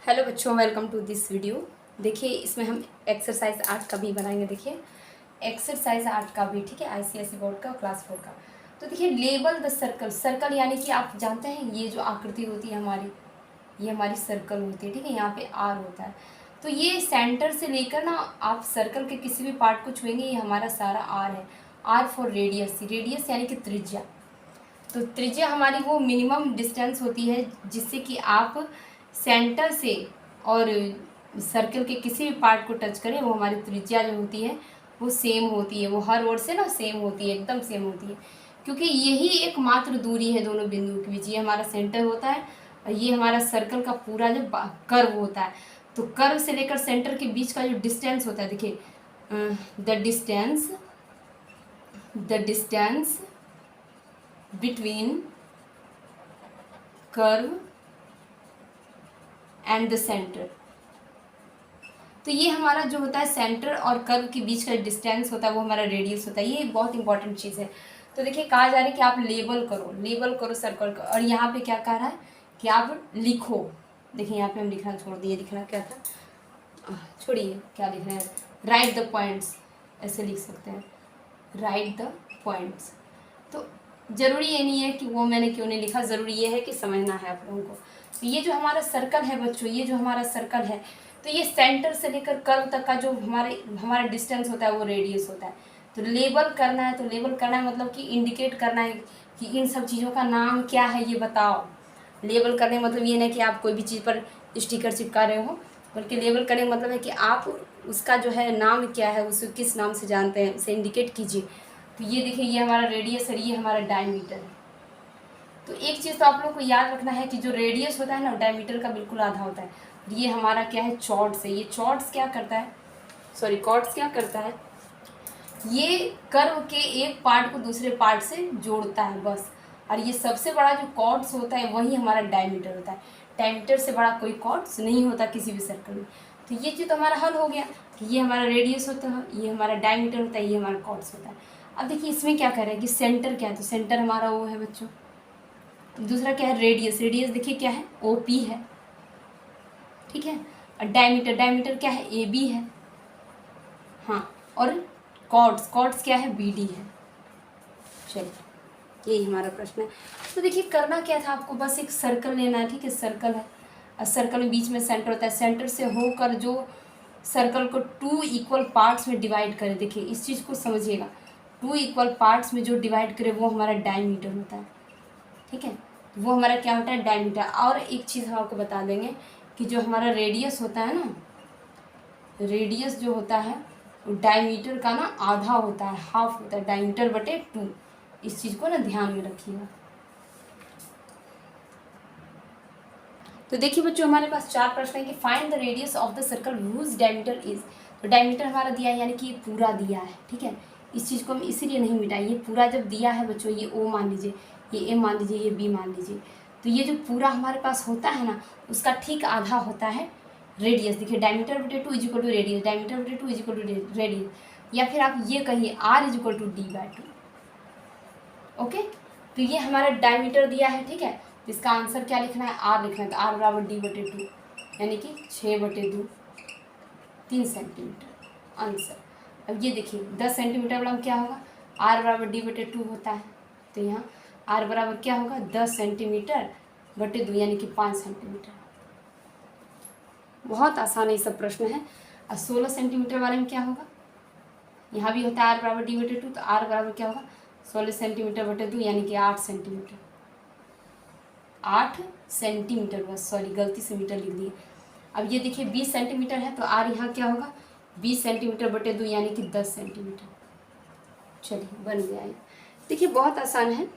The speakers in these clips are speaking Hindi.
हेलो बच्चों, वेलकम टू दिस वीडियो। देखिए, इसमें हम एक्सरसाइज 8 का भी बनाएंगे। देखिए, एक्सरसाइज 8 का भी, ठीक है, आईसीएसई बोर्ड का, क्लास 4 का। तो देखिए, लेबल द सर्कल। सर्कल यानी कि आप जानते हैं ये जो आकृति होती है हमारी, ये हमारी सर्कल होती है, ठीक है। यहाँ पे आर होता है, तो ये सेंटर से लेकर ना आप सर्कल के किसी भी पार्ट को छुएंगे, ये हमारा सारा आर है। आर फॉर रेडियस, रेडियस यानी कि त्रिज्या। तो त्रिज्या हमारी वो मिनिमम डिस्टेंस होती है जिससे कि आप सेंटर से और सर्कल के किसी भी पार्ट को टच करें, वो हमारी त्रिज्या जो होती है वो सेम होती है। वो हर ओर से ना सेम होती है, एकदम सेम होती है, क्योंकि यही एकमात्र दूरी है दोनों बिंदुओं के बीच। ये हमारा सेंटर होता है और ये हमारा सर्कल का पूरा जो कर्व होता है। तो कर्व से लेकर सेंटर के बीच का जो डिस्टेंस होता है, देखिए, the distance between curve and the centre. तो ये हमारा जो होता है सेंटर और कर्व के बीच का डिस्टेंस होता है वो हमारा रेडियस होता है। ये बहुत इंपॉर्टेंट चीज़ है। तो देखिए, कहा जा रहा है कि आप लेबल करो सर्कल का। और यहाँ पे क्या कह रहा है कि आप लिखो। देखिए, यहाँ पे हम लिखना छोड़ दिए। लिखना क्या था, छोड़िए, क्या लिख रहे हैं, राइट द पॉइंट्स, ऐसे लिख सकते हैं, राइट द पॉइंट्स। तो ज़रूरी ये नहीं है कि वो मैंने क्यों नहीं लिखा, ज़रूरी ये है कि समझना है आप लोगों को। तो ये जो हमारा सर्कल है बच्चों, ये जो हमारा सर्कल है, तो ये सेंटर से लेकर कर्व तक का जो हमारा डिस्टेंस होता है वो रेडियस होता है। तो लेबल करना है, तो लेबल करना है मतलब कि इंडिकेट करना है कि इन सब चीज़ों का नाम क्या है, ये बताओ। लेबल करने मतलब ये नहीं कि आप कोई भी चीज़ पर स्टिकर चिपका रहे हो, बल्कि लेबल करने मतलब है कि आप उसका जो है नाम क्या है, उसे किस नाम से जानते हैं, उसे इंडिकेट कीजिए। तो ये देखिए, ये हमारा रेडियस है, ये हमारा डायमीटर है। तो एक चीज़ तो आप लोग को याद रखना है कि जो रेडियस होता है ना, डायमीटर का बिल्कुल आधा होता है। ये हमारा क्या है, चॉर्ड्स है। ये चॉर्ड्स क्या करता है, सॉरी, कॉर्ड्स क्या करता है, ये कर्व के एक पार्ट को दूसरे पार्ट से जोड़ता है, बस। और ये सबसे बड़ा जो कॉर्ड्स होता है वही हमारा डायमीटर होता है। डायमीटर से बड़ा कोई कॉर्ड्स नहीं होता किसी भी सर्कल में। तो ये चीज़ तो हमारा हल हो गया कि ये हमारा रेडियस होता है, ये हमारा डायमीटर होता है, ये हमारा कॉर्ड्स होता है। अब देखिए, इसमें क्या कह रहा है कि सेंटर क्या है, तो सेंटर हमारा वो है बच्चों। दूसरा क्या है, रेडियस। रेडियस देखिए क्या है, OP है, ठीक है। और डायमीटर क्या है, AB है, हाँ। और कॉर्ड्स क्या है, BD है। चलिए, यही हमारा प्रश्न है। तो देखिए, करना क्या था आपको, बस एक सर्कल लेना है, ठीक है। सर्कल है और सर्कल में बीच में सेंटर होता है। सेंटर से होकर जो सर्कल को 2 इक्वल पार्ट्स में डिवाइड करे, देखिए इस चीज़ को समझिएगा, 2 इक्वल पार्ट्स में जो डिवाइड करे वो हमारा डायमीटर होता है, ठीक है। वो हमारा क्या होता है, डायमीटर। और एक चीज़ हम आपको बता देंगे कि जो हमारा रेडियस होता है ना, रेडियस जो होता है वो डायमीटर का ना आधा होता है, हाफ होता है, डायमीटर बटे 2। इस चीज़ को ना ध्यान में रखिएगा। तो देखिए बच्चों, हमारे पास 4 प्रश्न है कि find the radius of the circle whose diameter is. तो डायमीटर हमारा दिया है, यानी कि ये पूरा दिया है, ठीक है। इस चीज़ को हम इसीलिए नहीं मिटाएं, ये पूरा जब दिया है बच्चों, ये O मान लीजिए, ये M मान लीजिए, ये B मान लीजिए। तो ये जो पूरा हमारे पास होता है ना, उसका ठीक आधा होता है रेडियस। देखिए, डायमीटर बटे 2 is equal to radius, diameter बटे 2 इज इक्वल टू रेडियस। या फिर आप ये कहिए R is equal to D/2। Okay, तो ये हमारा डायमीटर दिया है, ठीक है। तो इसका आंसर क्या लिखना है, R लिखना है। तो R बराबर D/2, यानी कि 6/2, 3 सेंटीमीटर आंसर। अब ये देखिए, 10 सेंटीमीटर वाला क्या होगा, R बराबर D/2 होता है। तो यहाँ R बराबर क्या होगा, 10 सेंटीमीटर बटे 2, यानी कि 5 सेंटीमीटर। बहुत आसान ये सब प्रश्न है। और 16 सेंटीमीटर वाले में क्या होगा, यहाँ भी होता है R बराबर D/2। तो R बराबर क्या होगा, 16 सेंटीमीटर बटे 2, यानी कि 8 सेंटीमीटर। 8 सेंटीमीटर, बस सॉरी, गलती से मीटर लिख दिए। अब ये देखिए, 20 सेंटीमीटर है, तो R यहाँ क्या होगा, 20 सेंटीमीटर बटे 2, यानी कि 10 सेंटीमीटर। चलिए, बन गया ये। देखिए, बहुत आसान है,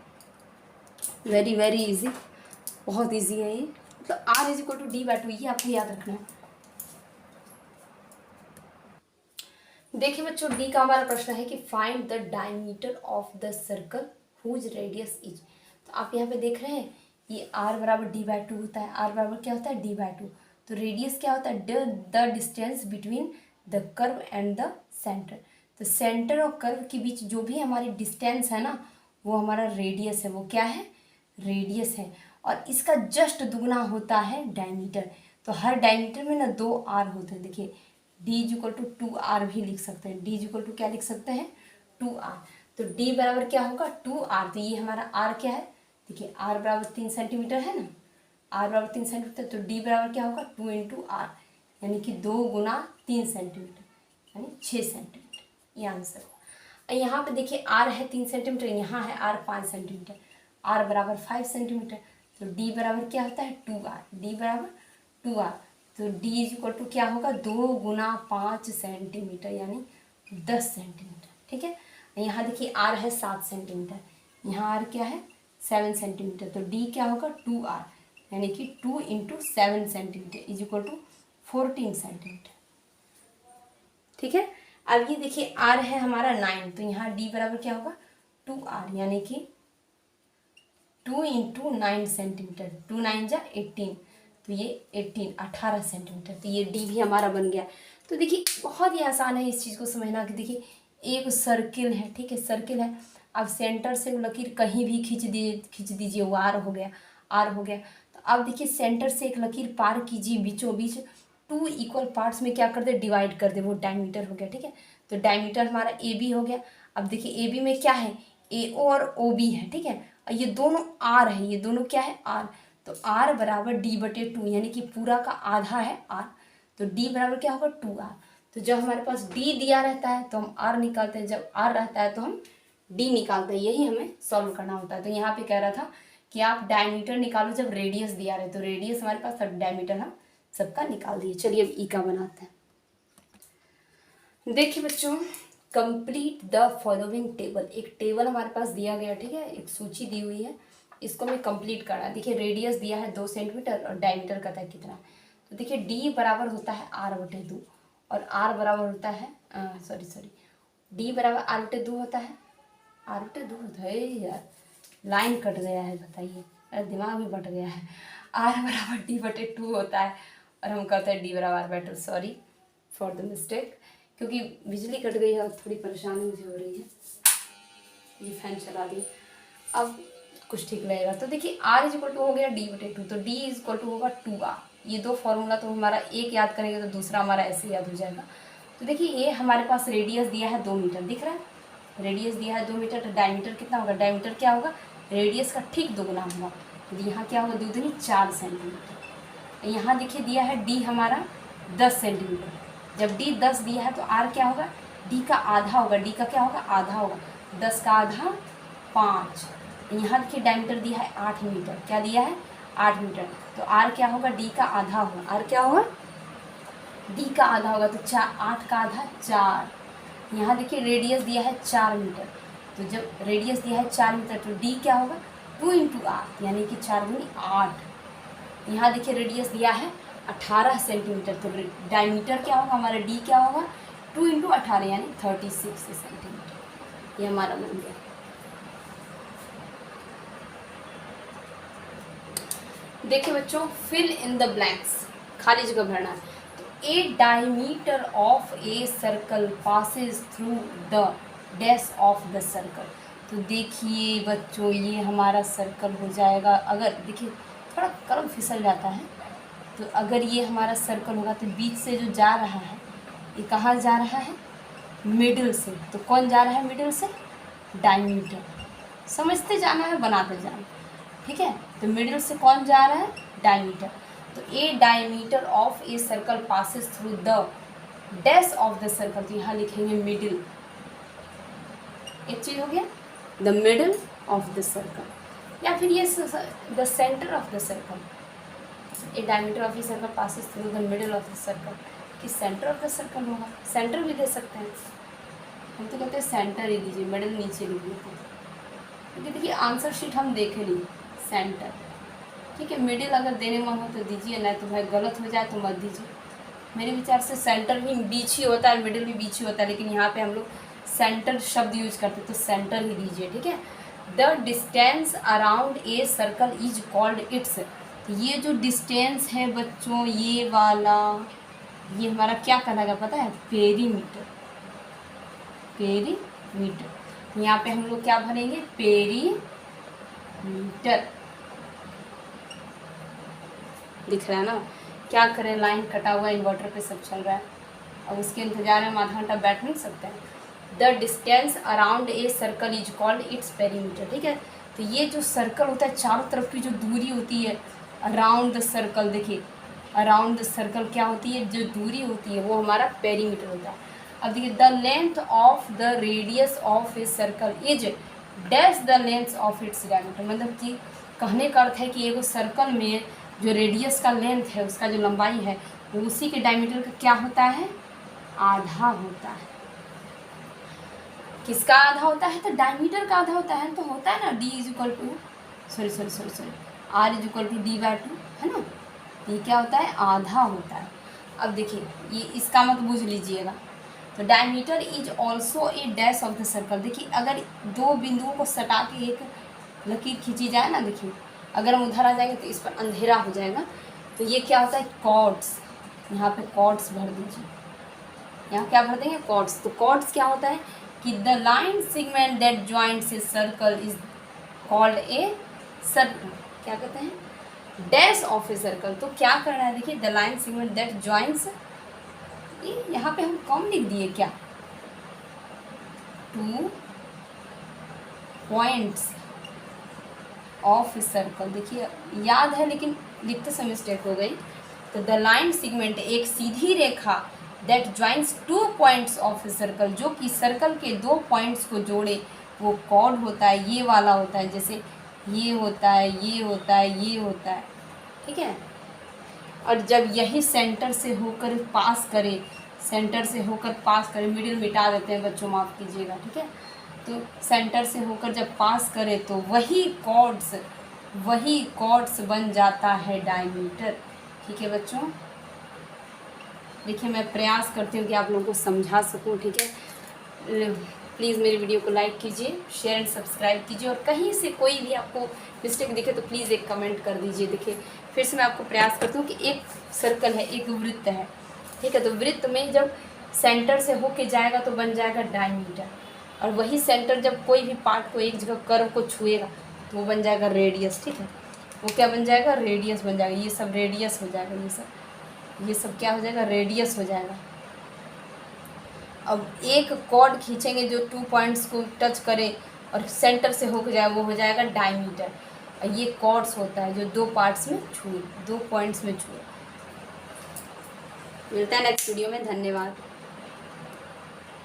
वेरी वेरी इजी, बहुत इजी है ये। मतलब R is equal to D/2, ये आपको याद रखना है। देखिए बच्चों, डी का हमारा प्रश्न है कि find the diameter of the circle whose radius is. तो आप यहाँ पे देख रहे हैं, ये R बराबर D/2 होता है। R बराबर क्या होता है, D/2। तो रेडियस क्या होता है, the distance between the curve and the centre. तो सेंटर और कर्व के बीच जो भी हमारी डिस्टेंस है ना, वो हमारा रेडियस है। वो क्या है, रेडियस है। और इसका जस्ट दुगना होता है डायमीटर। तो तो हर डायमीटर में ना 2 आर होते हैं। देखिए D is equal to 2r भी लिख सकते हैं। डी इज इक्वल टू क्या लिख सकते हैं, 2r। तो डी बराबर क्या होगा, 2r। तो ये हमारा आर क्या है, देखिए आर बराबर 3 सेंटीमीटर है ना, आर बराबर 3 सेंटीमीटर। तो डी बराबर क्या होगा, 2 इंटू आर, यानी कि 2 गुना 3 सेंटीमीटर, यानी 6 सेंटीमीटर, ये आंसर होगा। यहाँ पे देखिए आर है 3 सेंटीमीटर, यहाँ है आर 5 सेंटीमीटर, आर बराबर 5 सेंटीमीटर। तो डी बराबर क्या होता है, 2r। डी बराबर 2r। तो डी इज इक्वल टू क्या होगा, 2 गुना 5 सेंटीमीटर, यानी 10 सेंटीमीटर। ठीक है, यहाँ देखिए आर है 7 सेंटीमीटर, यहाँ आर क्या है 7 सेंटीमीटर। तो डी क्या होगा, 2r, यानी कि 2 into 7 centimetre is equal to 14 centimetre. ठीक है, अब ये देखिए आर है हमारा 9, तो यहाँ डी बराबर क्या होगा, 2r, यानी कि 2 इंटू 9 सेंटीमीटर, 2 9 जा 18, तो ये 18 सेंटीमीटर। तो ये डी भी हमारा बन गया। तो देखिए बहुत ही आसान है इस चीज़ को समझना कि देखिए एक सर्किल है, ठीक है, सर्किल है। अब सेंटर से लकीर कहीं भी खींच दीजिए, वो आर हो गया, आर हो गया। तो अब देखिए सेंटर से एक लकीर पार कीजिए, बीचों बीच 2 इक्वल पार्ट्स में क्या कर दे, डिवाइड कर दे, वो डायमीटर हो गया। ठीक है, तो डायमीटर हमारा ए बी हो गया। अब देखिए ए बी में क्या है, ए ओ और ओ बी है। ठीक है, और ये दोनों आर है, ये दोनों क्या है, आर। तो आर बराबर डी बटे 2, यानी कि पूरा का आधा है आर। तो डी बराबर क्या होगा, 2r। तो जब हमारे पास डी दिया रहता है तो हम आर निकालते हैं, जब आर रहता है तो हम डी निकालते हैं। यही हमें सॉल्व करना होता है। तो यहाँ पे कह रहा था कि आप डायमीटर निकालो जब रेडियस दिया रहे, तो रेडियस हमारे पास, डायमीटर हम सबका निकाल दिए। चलिए अब ई का बनाते हैं। देखिए बच्चों, कंप्लीट द फॉलोइंग टेबल। एक टेबल हमारे पास दिया गया, ठीक है, एक सूची दी हुई है, इसको हमें कंप्लीट करना है। देखिए रेडियस दिया है 2 सेंटीमीटर और डायमीटर कहता है कितना। तो देखिए डी बराबर होता है r बटे 2 और r बराबर होता है डी बराबर r बटे 2 होता है, r बटे 2 होता है। यार लाइन कट गया है, बताइए, अरे दिमाग भी बट गया है। r बराबर d बटे 2 होता है और हम कहते हैं डी बराबर r बटे 2। सॉरी फॉर द मिस्टेक, क्योंकि बिजली कट गई है और थोड़ी परेशानी मुझे हो रही है। ये फैन चला दी, अब कुछ ठीक लगेगा। तो देखिए r इज इक्वल टू हो गया डी बटे 2, तो d इज इक्वल टू होगा 2r। ये दो फॉर्मूला तो हमारा एक याद करेंगे तो दूसरा हमारा ऐसे याद हो जाएगा। तो देखिए ये हमारे पास रेडियस दिया है 2 मीटर, दिख रहा है, रेडियस दिया है 2 मीटर। तो डायमीटर कितना होगा, डायमीटर क्या होगा, रेडियस का ठीक 2 गुना होगा। तो यहाँ क्या होगा, 2 दूनी 4 सेंटीमीटर। यहाँ देखिए दिया है डी हमारा 10 सेंटीमीटर, जब डी 10 दिया है तो आर क्या होगा, डी का आधा होगा, डी का क्या होगा, आधा होगा, 10 का आधा 5। यहाँ देखिए डायमीटर दिया है 8 मीटर, क्या दिया है 8 मीटर। तो आर क्या होगा, डी का आधा होगा, आर क्या होगा, डी का आधा होगा। तो 8 का आधा 4। यहाँ देखिए रेडियस दिया है 4 मीटर, तो जब रेडियस दिया है 4 मीटर तो डी क्या होगा, 2 इंटू आर, यानी कि 4 दूनी 8। यहाँ देखिए रेडियस दिया है 18 सेंटीमीटर, तो डायमीटर क्या होगा हमारा, डी क्या होगा, 2 इंटू 18 यानी 36 सेंटीमीटर। ये हमारा बन गया। देखिए बच्चों, फिल इन द ब्लैंक्स, खाली जगह भरना है। तो ए diameter of a circle passes through the dash of the circle. तो देखिए बच्चों, ये हमारा सर्कल हो जाएगा। अगर देखिए थोड़ा कलम फिसल जाता है, तो अगर ये हमारा सर्कल होगा तो बीच से जो जा रहा है, ये कहाँ जा रहा है, मिडिल से। तो कौन जा रहा है मिडिल से, डायमीटर। समझते जाना है, बनाते जाना, ठीक है। तो मिडिल से कौन जा रहा है, डायमीटर। तो ए diameter of a circle passes through the dash of the circle, तो यहाँ लिखेंगे मिडिल। एक चीज हो गया, the middle of the circle, या फिर ये the centre of the circle. A diameter of a circle passes through the middle of the circle, कि सेंटर ऑफ द सर्कल होगा, सेंटर भी दे सकते हैं। हम तो कहते हैं सेंटर ही दीजिए, मिडिल नीचे लिख देते हैं, क्योंकि देखिए आंसर शीट हम देखे नहीं, सेंटर, ठीक है। मिडिल अगर देने मन हो तो दीजिए, नहीं तो भाई गलत हो जाए तो मत दीजिए। मेरे विचार से सेंटर भी बीच ही होता है, मिडिल भी बीच ही होता है, लेकिन यहाँ पे हम लोग सेंटर शब्द यूज करते, तो सेंटर ही दीजिए, ठीक है। The distance around a circle is called its. ये जो डिस्टेंस है बच्चों, ये वाला, ये हमारा क्या कहलाएगा पता है, पेरीमीटर। पेरीमीटर, यहाँ पे हम लोग क्या भरेंगे, पेरीमीटर। दिख रहा है ना, क्या करें, लाइन कटा हुआ है, इन्वर्टर पे सब चल रहा है, अब उसके इंतजार में हम आधा घंटा बैठ नहीं सकते हैं। The distance around a circle is called its perimeter, ठीक है। तो ये जो सर्कल होता है, चारों तरफ की जो दूरी होती है अराउंड द सर्कल, देखिए अराउंड द सर्कल क्या होती है, जो दूरी होती है वो हमारा पेरीमीटर होता है। अब देखिए the length of the radius of a circle is dash the length of its diameter, मतलब कि कहने का अर्थ है कि एगो सर्कल में जो रेडियस का लेंथ है, उसका जो लंबाई है, वो उसी के डायमीटर का क्या होता है, आधा होता है। किसका आधा होता है, तो डायमीटर का आधा होता है, तो होता है ना d is equal to sorry r is equal to d/2, है ना। ये क्या होता है, आधा होता है। अब देखिए ये इसका मत बूझ लीजिएगा। तो diameter is also a dash of the circle, देखिए अगर दो बिंदुओं को सटा के एक लकीर खींची जाए ना, देखिए अगर हम उधर आ जाएंगे तो इस पर अंधेरा हो जाएगा, तो ये क्या होता है, कॉर्ड्स, यहाँ पे कॉर्ड्स भर दीजिए, यहाँ क्या भर देंगे, कॉर्ड्स। तो कॉर्ड्स क्या होता है कि the line segment that joints a circle is called a circle, क्या कहते हैं, डैश ऑफ ए सर्कल। तो क्या करना है, देखिए the line segment that joints, यहाँ पे हम कम लिख दिए क्या, 2 पॉइंट्स ऑफ ए सर्कल, देखिए याद है लेकिन लिखते समय मिस्टेक हो गई। तो द लाइन सेगमेंट एक सीधी रेखा that joints 2 points of a circle, जो कि सर्कल के 2 पॉइंट्स को जोड़े, वो कॉर्ड होता है, ये वाला होता है, जैसे ये होता है, ये होता है, ये होता है, ठीक है। और जब यही सेंटर से होकर पास करे, सेंटर से होकर पास करे, मिडिल मिटा देते हैं बच्चों, माफ़ कीजिएगा, ठीक है। तो सेंटर से होकर जब पास करे तो वही कॉर्ड्स बन जाता है डायमीटर, ठीक है बच्चों। देखिए मैं प्रयास करती हूँ कि आप लोगों को समझा सकूँ, ठीक है। प्लीज़ मेरी वीडियो को लाइक कीजिए, शेयर एंड सब्सक्राइब कीजिए, और कहीं से कोई भी आपको मिस्टेक दिखे तो प्लीज़ एक कमेंट कर दीजिए। देखिए फिर से मैं आपको प्रयास करती हूँ कि एक सर्कल है, एक वृत्त है, ठीक है। तो वृत्त में जब सेंटर से होके जाएगा तो बन जाएगा डायमीटर, और वही सेंटर जब कोई भी पार्ट को, एक जगह कर्व को छुएगा तो वो बन जाएगा रेडियस, ठीक है। वो क्या बन जाएगा, रेडियस बन जाएगा, ये सब रेडियस हो जाएगा, ये सब क्या हो जाएगा, रेडियस हो जाएगा। अब एक कॉर्ड खींचेंगे जो 2 पॉइंट्स को टच करे और सेंटर से होकर जाए, वो हो जाएगा डायमीटर। और ये कॉर्ड्स होता है जो 2 पार्ट्स में छुए, 2 पॉइंट्स में छुए। मिलता है नेक्स्ट वीडियो में, धन्यवाद।